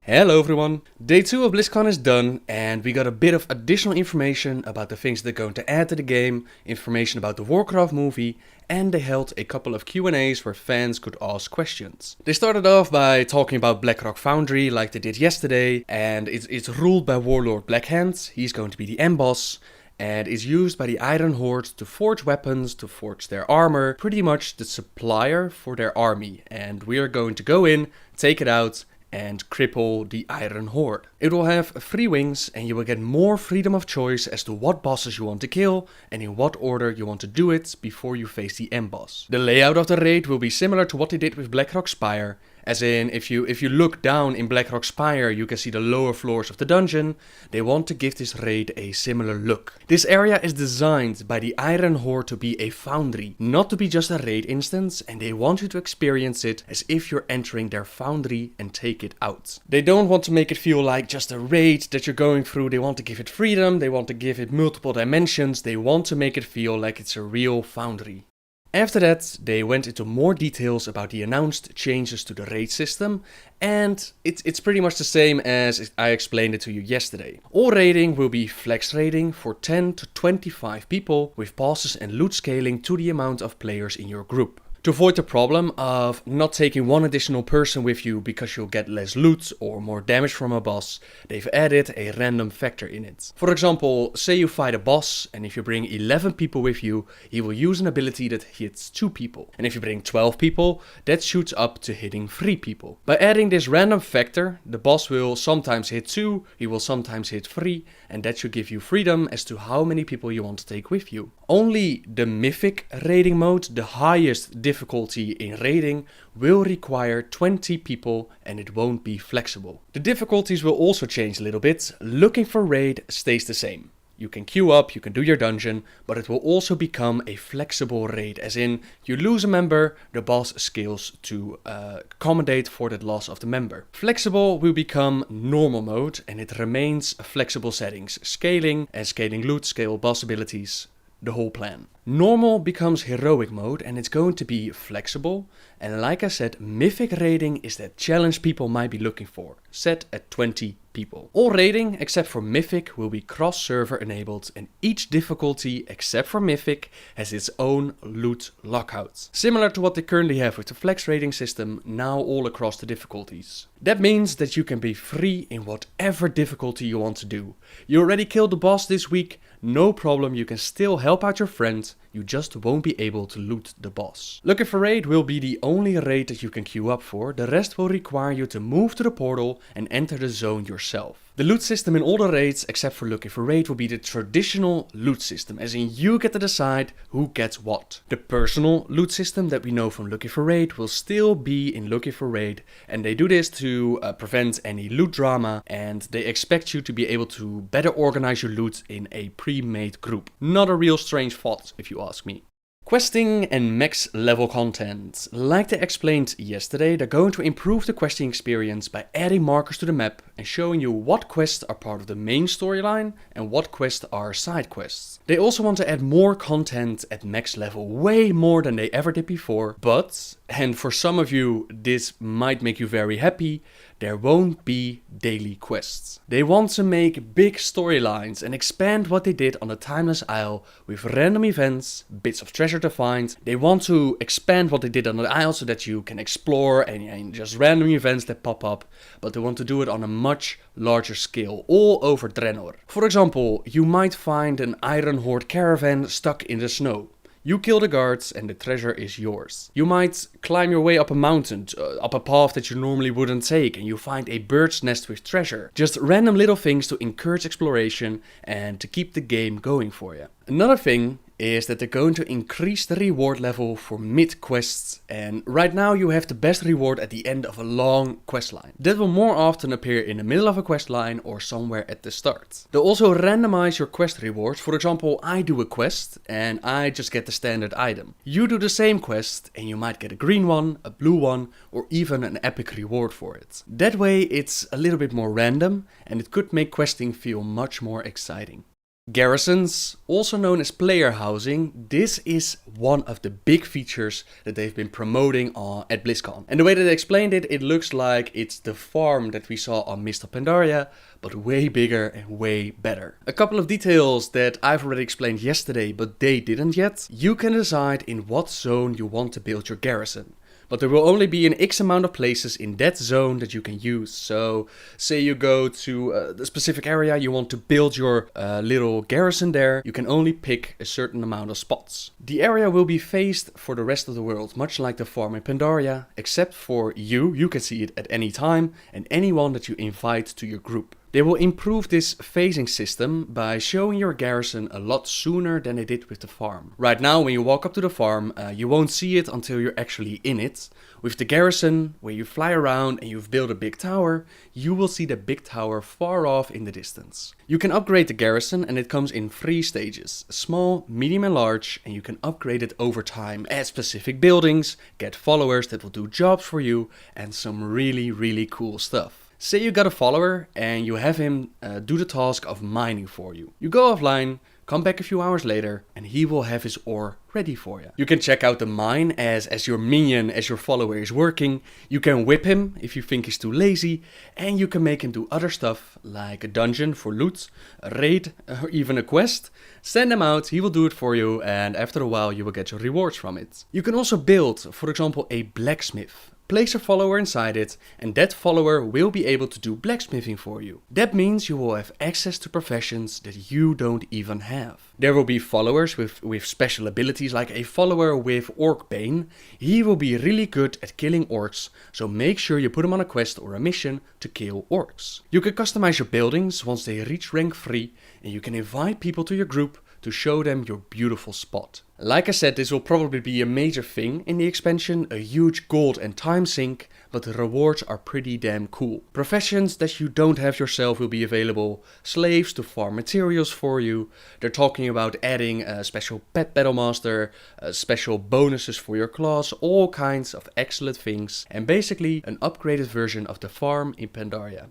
Hello everyone! Day 2 of Blizzcon is done and we got a bit of additional information about the things they're going to add to the game, information about the Warcraft movie, and they held a couple of Q&As where fans could ask questions. They started off by talking about Blackrock Foundry like they did yesterday, and it's ruled by Warlord Blackhand. He's going to be the end boss, and is used by the Iron Horde to forge weapons, to forge their armor, pretty much the supplier for their army, and we are going to go in, take it out, and cripple the Iron Horde. It will have 3 wings and you will get more freedom of choice as to what bosses you want to kill and in what order you want to do it before you face the end boss. The layout of the raid will be similar to what they did with Blackrock Spire, as in if you look down in Blackrock Spire you can see the lower floors of the dungeon. They want to give this raid a similar look. This area is designed by the Iron Horde to be a foundry, not to be just a raid instance, and they want you to experience it as if you're entering their foundry and take it out. They don't want to make it feel like just a raid that you're going through. They want to give it freedom, they want to give it multiple dimensions, they want to make it feel like it's a real foundry. After that, they went into more details about the announced changes to the raid system, and it's pretty much the same as I explained it to you yesterday. All raiding will be flex raiding for 10 to 25 people, with passes and loot scaling to the amount of players in your group. To avoid the problem of not taking one additional person with you because you'll get less loot or more damage from a boss, they've added a random factor in it. For example, say you fight a boss and if you bring 11 people with you, he will use an ability that hits 2 people. And if you bring 12 people, that shoots up to hitting 3 people. By adding this random factor, the boss will sometimes hit 2, he will sometimes hit 3, and that should give you freedom as to how many people you want to take with you. Only the Mythic raiding mode, the highest difficulty in raiding, will require 20 people and it won't be flexible. The difficulties will also change a little bit. Looking for raid stays the same. You can queue up, you can do your dungeon, but it will also become a flexible raid, as in you lose a member, the boss scales to accommodate for that loss of the member. Flexible will become normal mode and it remains flexible settings, scaling and scaling loot, scale boss abilities, the whole plan. Normal becomes heroic mode and it's going to be flexible, and like I said, mythic raiding is that challenge people might be looking for, set at 20 people. All raiding except for mythic will be cross-server enabled, and each difficulty except for mythic has its own loot lockouts. Similar to what they currently have with the flex raiding system, now all across the difficulties. That means that you can be free in whatever difficulty you want to do. You already killed the boss this week, no problem, you can still help out your friend, you just won't be able to loot the boss. Looking for raid will be the only raid that you can queue up for, the rest will require you to move to the portal and enter the zone yourself. The loot system in all the raids except for Looking for Raid will be the traditional loot system, as in you get to decide who gets what. The personal loot system that we know from Looking for Raid will still be in Looking for Raid, and they do this to prevent any loot drama, and they expect you to be able to better organize your loot in a pre-made group. Not a real strange thought if you ask me. Questing and max level content. Like they explained yesterday, they're going to improve the questing experience by adding markers to the map and showing you what quests are part of the main storyline and what quests are side quests. They also want to add more content at max level, way more than they ever did before, but, and for some of you this might make you very happy, there won't be daily quests. They want to make big storylines and expand what they did on the Timeless Isle with random events, bits of treasure to find. They want to expand what they did on the Isle so that you can explore and just random events that pop up, but they want to do it on a much larger scale, all over Draenor. For example, you might find an Iron Horde caravan stuck in the snow. You kill the guards and the treasure is yours. You might climb your way up a mountain, up a path that you normally wouldn't take, and you find a bird's nest with treasure. Just random little things to encourage exploration and to keep the game going for you. Another thing is that they're going to increase the reward level for mid quests, and right now you have the best reward at the end of a long quest line. That will more often appear in the middle of a quest line or somewhere at the start. They'll also randomize your quest rewards. For example, I do a quest and I just get the standard item. You do the same quest and you might get a green one, a blue one, or even an epic reward for it. That way it's a little bit more random and it could make questing feel much more exciting. Garrisons, also known as player housing, this is one of the big features that they've been promoting at Blizzcon. And the way that they explained it, it looks like it's the farm that we saw on Mist of Pandaria, but way bigger and way better. A couple of details that I've already explained yesterday, but they didn't yet. You can decide in what zone you want to build your garrison. But there will only be an X amount of places in that zone that you can use. So say you go to the specific area, you want to build your little garrison there, you can only pick a certain amount of spots. The area will be phased for the rest of the world, much like the farm in Pandaria, except for you can see it at any time, and anyone that you invite to your group. They will improve this phasing system by showing your garrison a lot sooner than they did with the farm. Right now, when you walk up to the farm, you won't see it until you're actually in it. With the garrison, where you fly around and you've built a big tower, you will see the big tower far off in the distance. You can upgrade the garrison and it comes in 3 stages, small, medium and large, and you can upgrade it over time, add specific buildings, get followers that will do jobs for you, and some really cool stuff. Say you got a follower and you have him do the task of mining for you. You go offline, come back a few hours later, and he will have his ore ready for you. You can check out the mine as your minion, as your follower is working. You can whip him if you think he's too lazy, and you can make him do other stuff like a dungeon for loot, a raid, or even a quest. Send him out, he will do it for you, and after a while you will get your rewards from it. You can also build, for example, a blacksmith. Place a follower inside it, and that follower will be able to do blacksmithing for you. That means you will have access to professions that you don't even have. There will be followers with special abilities, like a follower with Orc Bane. He will be really good at killing orcs, so make sure you put him on a quest or a mission to kill orcs. You can customize your buildings once they reach rank 3, and you can invite people to your group to show them your beautiful spot. Like I said, this will probably be a major thing in the expansion, a huge gold and time sink, but the rewards are pretty damn cool. Professions that you don't have yourself will be available, slaves to farm materials for you. They're talking about adding a special pet battlemaster, special bonuses for your class, all kinds of excellent things, and basically an upgraded version of the farm in Pandaria.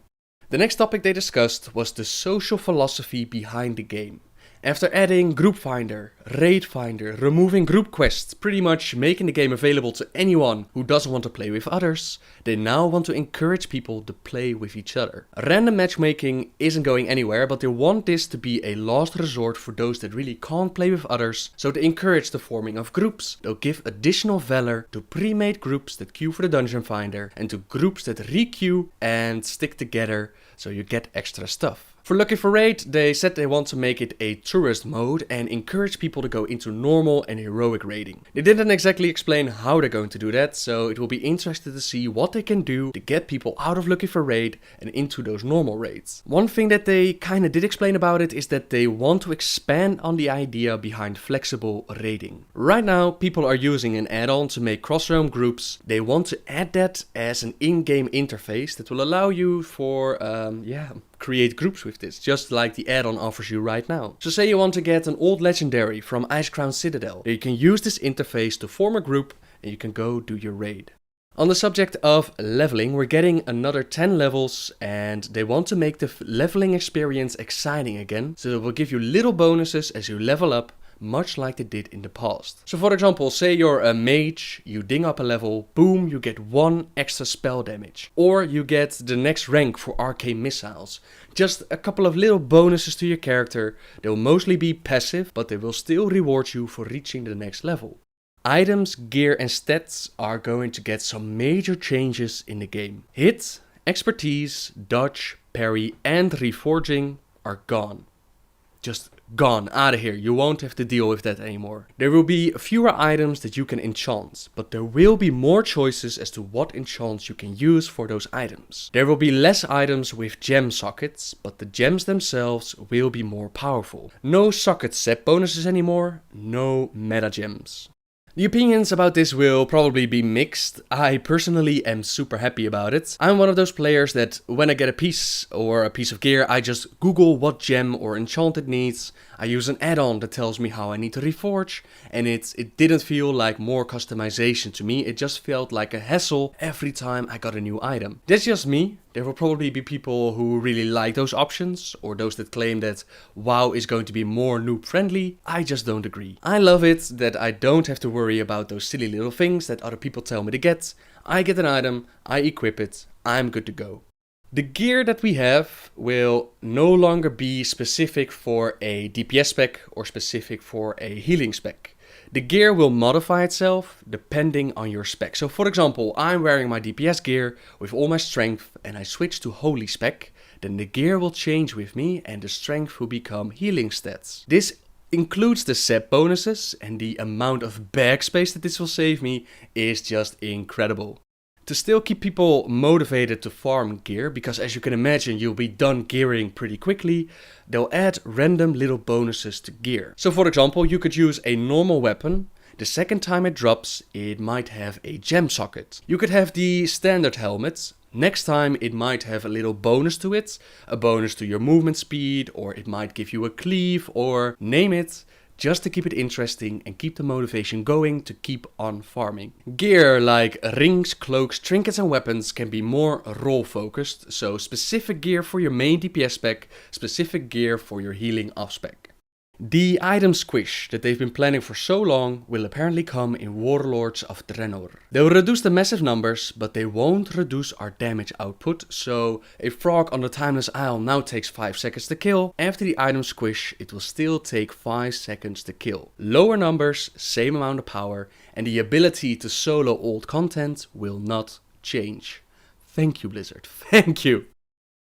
The next topic they discussed was the social philosophy behind the game. After adding Group Finder, Raid Finder, removing group quests, pretty much making the game available to anyone who doesn't want to play with others, they now want to encourage people to play with each other. Random matchmaking isn't going anywhere, but they want this to be a last resort for those that really can't play with others, so they encourage the forming of groups. They'll give additional valor to pre-made groups that queue for the Dungeon Finder, and to groups that re-queue and stick together, so you get extra stuff. For Looking for Raid, they said they want to make it a tourist mode and encourage people to go into normal and heroic raiding. They didn't exactly explain how they're going to do that, so it will be interesting to see what they can do to get people out of Looking for Raid and into those normal raids. One thing that they kinda did explain about it is that they want to expand on the idea behind flexible raiding. Right now, people are using an add-on to make cross-realm groups. They want to add that as an in-game interface that will allow you for, create groups with this, just like the add-on offers you right now. So say you want to get an old legendary from Icecrown Citadel, you can use this interface to form a group and you can go do your raid. On the subject of leveling, we're getting another 10 levels and they want to make the leveling experience exciting again, so it will give you little bonuses as you level up, much like they did in the past. So for example, say you're a mage, you ding up a level, boom, you get 1 extra spell damage. Or you get the next rank for arcane missiles. Just a couple of little bonuses to your character. They'll mostly be passive, but they will still reward you for reaching the next level. Items, gear and stats are going to get some major changes in the game. Hit, expertise, dodge, parry and reforging are gone. Just gone, out of here, you won't have to deal with that anymore. There will be fewer items that you can enchant, but there will be more choices as to what enchants you can use for those items. There will be less items with gem sockets, but the gems themselves will be more powerful. No socket set bonuses anymore, no meta gems. The opinions about this will probably be mixed. I personally am super happy about it. I'm one of those players that when I get a piece or a piece of gear, I just Google what gem or enchant it needs. I use an add-on that tells me how I need to reforge, and it didn't feel like more customization to me. It just felt like a hassle every time I got a new item. That's just me. There will probably be people who really like those options, or those that claim that WoW is going to be more noob friendly. I just don't agree. I love it that I don't have to worry about those silly little things that other people tell me to get. I get an item, I equip it, I'm good to go. The gear that we have will no longer be specific for a DPS spec or specific for a healing spec. The gear will modify itself depending on your spec. So for example, I'm wearing my DPS gear with all my strength and I switch to holy spec, then the gear will change with me and the strength will become healing stats. This includes the set bonuses, and the amount of bag space that this will save me is just incredible. To still keep people motivated to farm gear, because as you can imagine you'll be done gearing pretty quickly, they'll add random little bonuses to gear. So for example, you could use a normal weapon. The second time it drops, it might have a gem socket. You could have the standard helmet. Next time it might have a little bonus to it, a bonus to your movement speed, or it might give you a cleave, or name it. Just to keep it interesting and keep the motivation going to keep on farming. Gear like rings, cloaks, trinkets and weapons can be more role focused, so specific gear for your main DPS spec, specific gear for your healing off spec. The item squish that they've been planning for so long will apparently come in Warlords of Draenor. They'll reduce the massive numbers, but they won't reduce our damage output, so a frog on the Timeless Isle now takes 5 seconds to kill. After the item squish, it will still take 5 seconds to kill. Lower numbers, same amount of power, and the ability to solo old content will not change. Thank you, Blizzard. Thank you.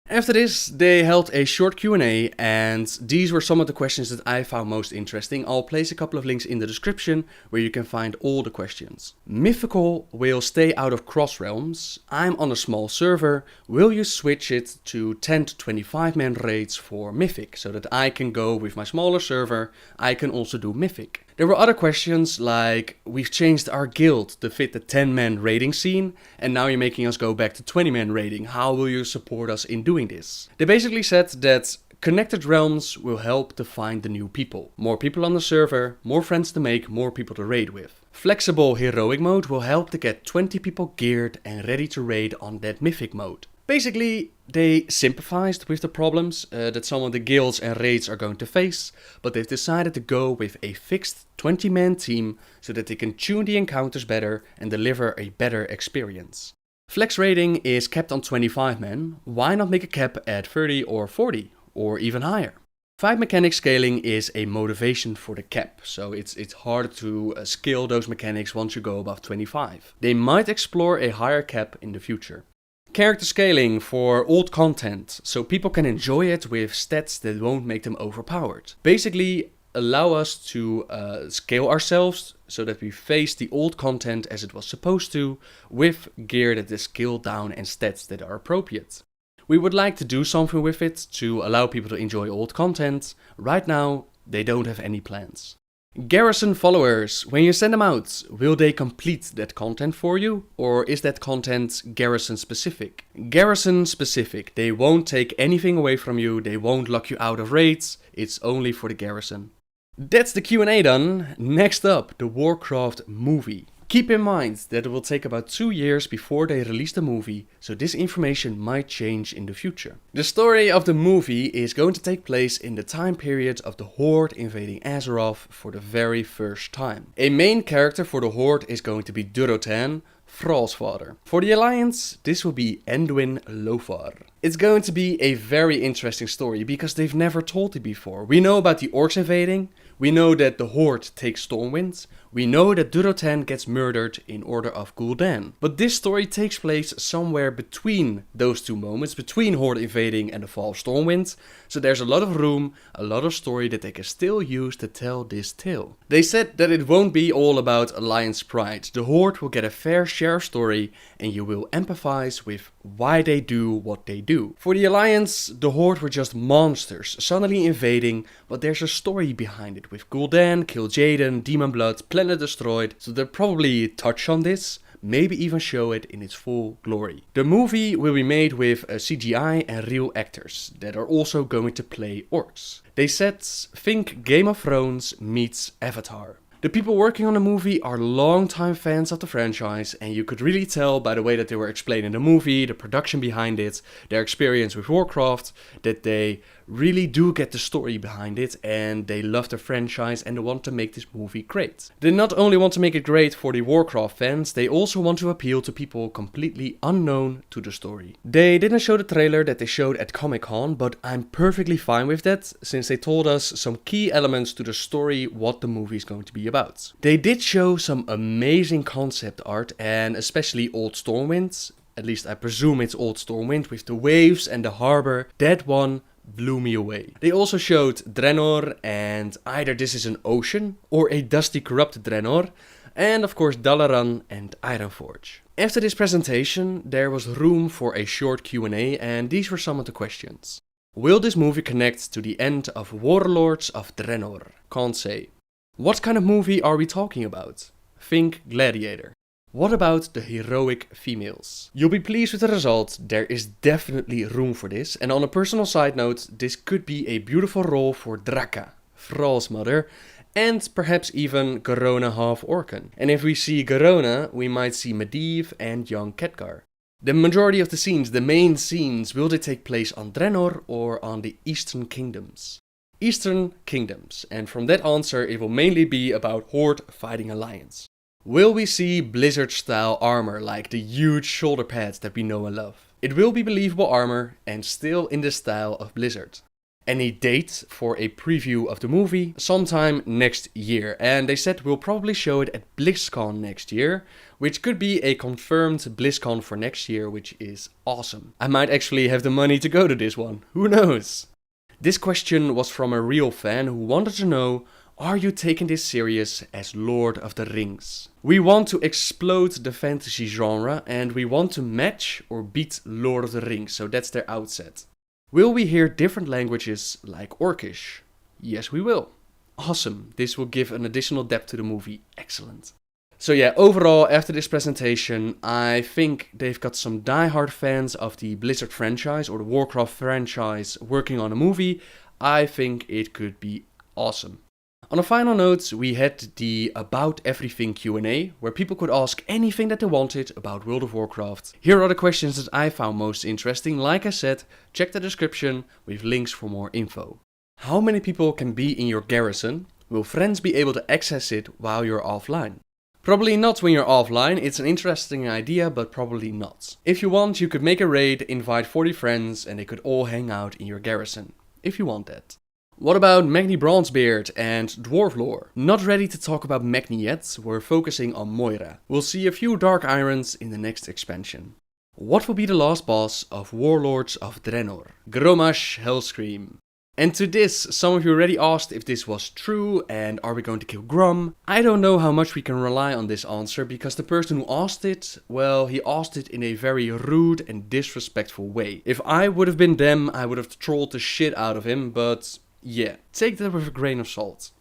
After this, they held a short Q&A, and these were some of the questions that I found most interesting. I'll place a couple of links in the description where you can find all the questions. Mythical will stay out of cross realms. I'm on a small server. Will you switch it to 10 to 25 man raids for Mythic so that I can go with my smaller server? I can also do Mythic. There were other questions like, we've changed our guild to fit the 10-man raiding scene, and now you're making us go back to 20-man raiding. How will you support us in doing this? They basically said that connected realms will help to find the new people. More people on the server, more friends to make, more people to raid with. Flexible heroic mode will help to get 20 people geared and ready to raid on that mythic mode. Basically, they sympathized with the problems that some of the guilds and raids are going to face, but they've decided to go with a fixed 20-man team so that they can tune the encounters better and deliver a better experience. Flex raiding is capped on 25 men. Why not make a cap at 30 or 40 or even higher? Fight mechanic scaling is a motivation for the cap, so it's hard to scale those mechanics once you go above 25. They might explore a higher cap in the future. Character scaling for old content, so people can enjoy it with stats that won't make them overpowered. Basically, allow us to scale ourselves so that we face the old content as it was supposed to, with gear that is scaled down and stats that are appropriate. We would like to do something with it to allow people to enjoy old content. Right now, they don't have any plans. Garrison followers, when you send them out, will they complete that content for you? Or is that content Garrison specific? Garrison specific. They won't take anything away from you, they won't lock you out of raids, it's only for the Garrison. That's the Q&A done. Next up, the Warcraft movie. Keep in mind that it will take about 2 years before they release the movie, so this information might change in the future. The story of the movie is going to take place in the time period of the Horde invading Azeroth for the very first time. A main character for the Horde is going to be Durotan, Thrall's father. For the Alliance, this will be Anduin Lothar. It's going to be a very interesting story because they've never told it before. We know about the orcs invading, we know that the Horde takes Stormwind, we know that Durotan gets murdered in order of Gul'dan. But this story takes place somewhere between those two moments, between Horde invading and the fall of Stormwind. So there's a lot of room, a lot of story that they can still use to tell this tale. They said that it won't be all about Alliance pride. The Horde will get a fair share of story and you will empathize with why they do what they do. For the Alliance, the Horde were just monsters, suddenly invading, but there's a story behind it with Gul'dan, Kil'jaeden, Demon Blood, Planet Destroyed, so they'll probably touch on this, maybe even show it in its full glory. The movie will be made with CGI and real actors that are also going to play orcs. They said, think Game of Thrones meets Avatar. The people working on the movie are longtime fans of the franchise, and you could really tell by the way that they were explaining the movie, the production behind it, their experience with Warcraft, that they really do get the story behind it and they love the franchise and they want to make this movie great. They not only want to make it great for the Warcraft fans, they also want to appeal to people completely unknown to the story. They didn't show the trailer that they showed at Comic-Con, but I'm perfectly fine with that, since they told us some key elements to the story what the movie is going to be about. They did show some amazing concept art, and especially Old Stormwind, at least I presume it's Old Stormwind with the waves and the harbor. That one blew me away. They also showed Draenor, and either this is an ocean or a dusty corrupted Draenor, and of course Dalaran and Ironforge. After this presentation there was room for a short Q&A, and these were some of the questions. Will this movie connect to the end of Warlords of Draenor? Can't say. What kind of movie are we talking about? Think Gladiator. What about the heroic females? You'll be pleased with the result. There is definitely room for this, and on a personal side note, this could be a beautiful role for Draka, Thrall's mother, and perhaps even Garona half Orcan. And if we see Garona, we might see Medivh and young Khadgar. The majority of the scenes, the main scenes, will they take place on Draenor or on the Eastern Kingdoms? Eastern Kingdoms, and from that answer it will mainly be about Horde fighting Alliance. Will we see Blizzard-style armor like the huge shoulder pads that we know and love? It will be believable armor and still in the style of Blizzard. Any date for a preview of the movie? Sometime next year, and they said we'll probably show it at Blizzcon next year, which could be a confirmed Blizzcon for next year, which is awesome. I might actually have the money to go to this one, who knows? This question was from a real fan who wanted to know, are you taking this serious as Lord of the Rings? We want to explode the fantasy genre and we want to match or beat Lord of the Rings, so that's their outset. Will we hear different languages like Orcish? Yes, we will. Awesome, this will give an additional depth to the movie. Excellent. So yeah, overall, after this presentation, I think they've got some die-hard fans of the Blizzard franchise or the Warcraft franchise working on a movie. I think it could be awesome. On a final note, we had the About Everything Q&A, where people could ask anything that they wanted about World of Warcraft. Here are the questions that I found most interesting. Like I said, check the description with links for more info. How many people can be in your garrison? Will friends be able to access it while you're offline? Probably not when you're offline. It's an interesting idea, but probably not. If you want, you could make a raid, invite 40 friends, and they could all hang out in your garrison. If you want that. What about Magni Bronzebeard and Dwarf lore? Not ready to talk about Magni yet, we're focusing on Moira. We'll see a few Dark Irons in the next expansion. What will be the last boss of Warlords of Draenor? Grommash Hellscream. And to this, some of you already asked if this was true and are we going to kill Grom? I don't know how much we can rely on this answer because the person who asked it, well, he asked it in a very rude and disrespectful way. If I would have been them, I would have trolled the shit out of him, but yeah, take that with a grain of salt.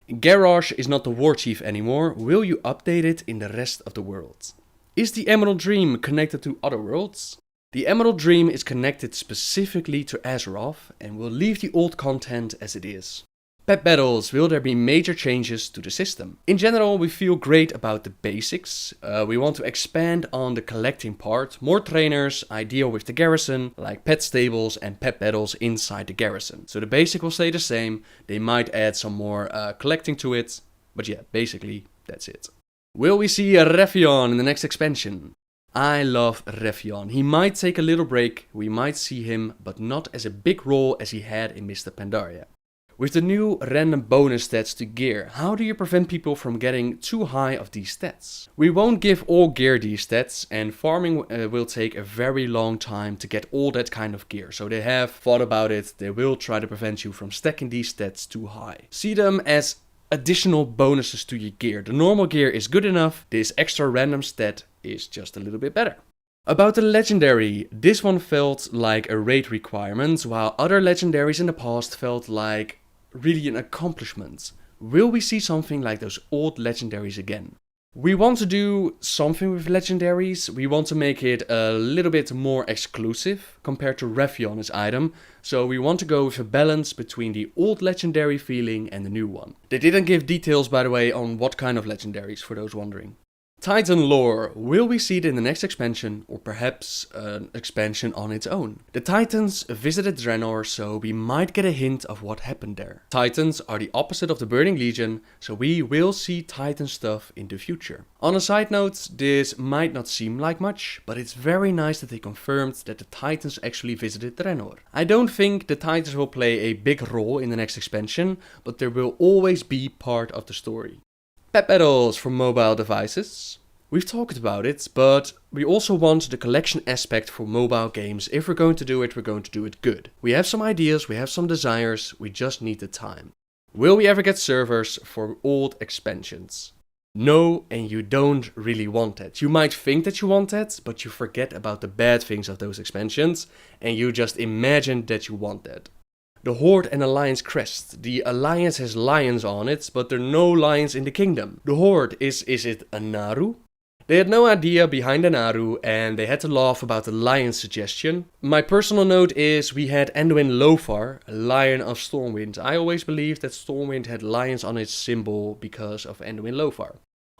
Garrosh is not the war chief anymore. Will you update it in the rest of the world? Is the Emerald Dream connected to other worlds? The Emerald Dream is connected specifically to Azeroth and will leave the old content as it is. Pet battles, will there be major changes to the system? In general, we feel great about the basics. We want to expand on the collecting part, more trainers, ideal with the garrison, like pet stables and pet battles inside the garrison. So the basic will stay the same, they might add some more collecting to it, but yeah, basically that's it. Will we see a Rephion in the next expansion? I love Rephion. He might take a little break, we might see him, but not as a big role as he had in Mr. Pandaria. With the new random bonus stats to gear, how do you prevent people from getting too high of these stats? We won't give all gear these stats, and farming will take a very long time to get all that kind of gear. So they have thought about it, they will try to prevent you from stacking these stats too high. See them as additional bonuses to your gear. The normal gear is good enough, this extra random stat is just a little bit better. About the legendary, this one felt like a raid requirement, while other legendaries in the past felt like really an accomplishment. Will we see something like those old legendaries again? We want to do something with legendaries. We want to make it a little bit more exclusive compared to Revion's item. So we want to go with a balance between the old legendary feeling and the new one. They didn't give details, by the way, on what kind of legendaries, for those wondering. Titan lore. Will we see it in the next expansion, or perhaps an expansion on its own? The Titans visited Draenor, so we might get a hint of what happened there. Titans are the opposite of the Burning Legion, so we will see Titan stuff in the future. On a side note, this might not seem like much, but it's very nice that they confirmed that the Titans actually visited Draenor. I don't think the Titans will play a big role in the next expansion, but they will always be part of the story. Pet battles for mobile devices. We've talked about it, but we also want the collection aspect for mobile games. If we're going to do it, we're going to do it good. We have some ideas, we have some desires, we just need the time. Will we ever get servers for old expansions? No, and you don't really want that. You might think that you want that, but you forget about the bad things of those expansions, and you just imagine that you want that. The Horde and Alliance crest. The Alliance has lions on it, but there are no lions in the kingdom. The Horde, is it a Naru? They had no idea behind the Naru, and they had to laugh about the lion suggestion. My personal note is we had Anduin Lothar, a lion of Stormwind. I always believed that Stormwind had lions on its symbol because of Anduin Lothar.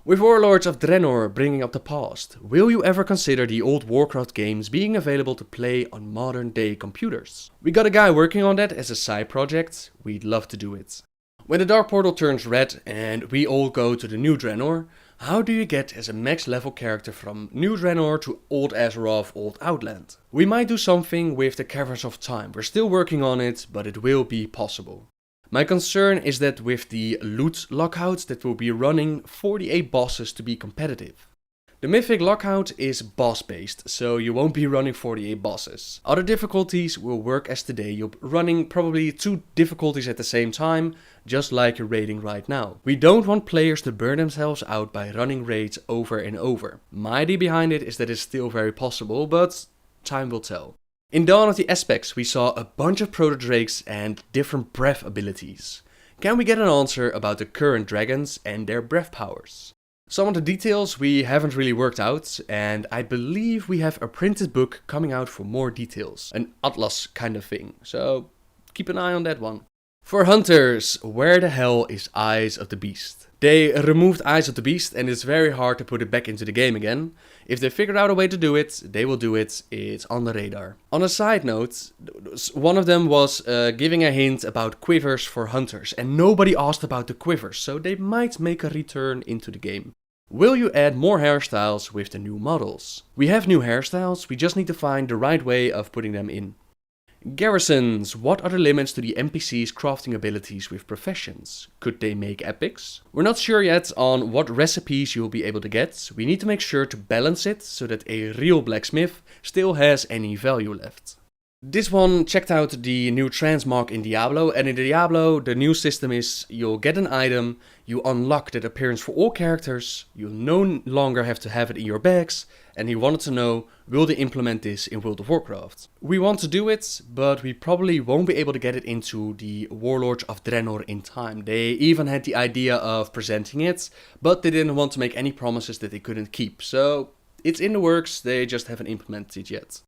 With Warlords of Draenor bringing up the past, will you ever consider the old Warcraft games being available to play on modern day computers? We got a guy working on that as a side project, we'd love to do it. When the Dark Portal turns red and we all go to the new Draenor, how do you get as a max level character from New Draenor to Old Azeroth, Old Outland? We might do something with the Caverns of Time, we're still working on it, but it will be possible. My concern is that with the loot lockout that will be running 48 bosses to be competitive. The Mythic lockout is boss based, so you won't be running 48 bosses. Other difficulties will work as today, you're running probably 2 difficulties at the same time, just like you're raiding right now. We don't want players to burn themselves out by running raids over and over. My idea behind it is that it's still very possible, but time will tell. In Dawn of the Aspects we saw a bunch of proto-drakes and different breath abilities. Can we get an answer about the current dragons and their breath powers? Some of the details we haven't really worked out, and I believe we have a printed book coming out for more details. An atlas kind of thing, so keep an eye on that one. For hunters, where the hell is Eyes of the Beast? They removed Eyes of the Beast and it's very hard to put it back into the game again. If they figured out a way to do it, they will do it. It's on the radar. On a side note, one of them was giving a hint about quivers for hunters, and nobody asked about the quivers, so they might make a return into the game. Will you add more hairstyles with the new models? We have new hairstyles, we just need to find the right way of putting them in. Garrisons. What are the limits to the NPC's crafting abilities with professions? Could they make epics? We're not sure yet on what recipes you'll be able to get. We need to make sure to balance it so that a real blacksmith still has any value left. This one checked out the new transmog in Diablo, and in Diablo the new system is you'll get an item, you unlock that appearance for all characters, you'll no longer have to have it in your bags, and he wanted to know, will they implement this in World of Warcraft? We want to do it, but we probably won't be able to get it into the Warlords of Draenor in time. They even had the idea of presenting it, but they didn't want to make any promises that they couldn't keep, so it's in the works, they just haven't implemented it yet.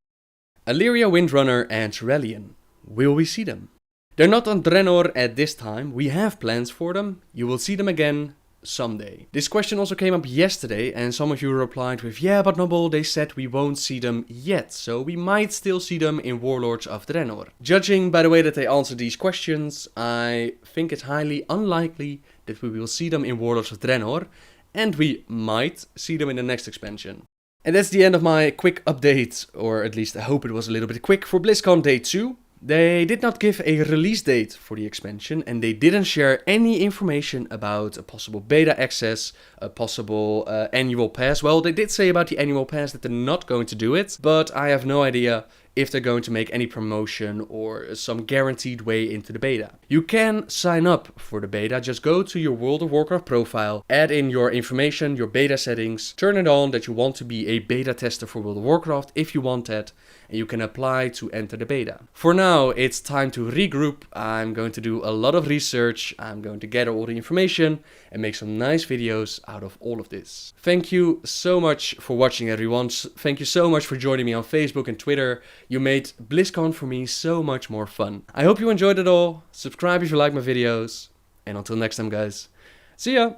Illyria Windrunner and Tyrellian. Will we see them? They're not on Draenor at this time, we have plans for them, you will see them again someday. This question also came up yesterday and some of you replied with, yeah but Noble, they said we won't see them yet, so we might still see them in Warlords of Draenor. Judging by the way that they answer these questions, I think it's highly unlikely that we will see them in Warlords of Draenor, and we might see them in the next expansion. And that's the end of my quick update, or at least I hope it was a little bit quick, for BlizzCon Day 2. They did not give a release date for the expansion, and they didn't share any information about a possible beta access, a possible annual pass. Well, they did say about the annual pass that they're not going to do it, but I have no idea if they're going to make any promotion or some guaranteed way into the beta. You can sign up for the beta. Just go to your World of Warcraft profile, add in your information, your beta settings, turn it on that you want to be a beta tester for World of Warcraft if you want that, and you can apply to enter the beta. For now, it's time to regroup. I'm going to do a lot of research. I'm going to gather all the information and make some nice videos out of all of this. Thank you so much for watching, everyone. Thank you so much for joining me on Facebook and Twitter. You made BlizzCon for me so much more fun. I hope you enjoyed it all. Subscribe if you like my videos. And until next time, guys. See ya!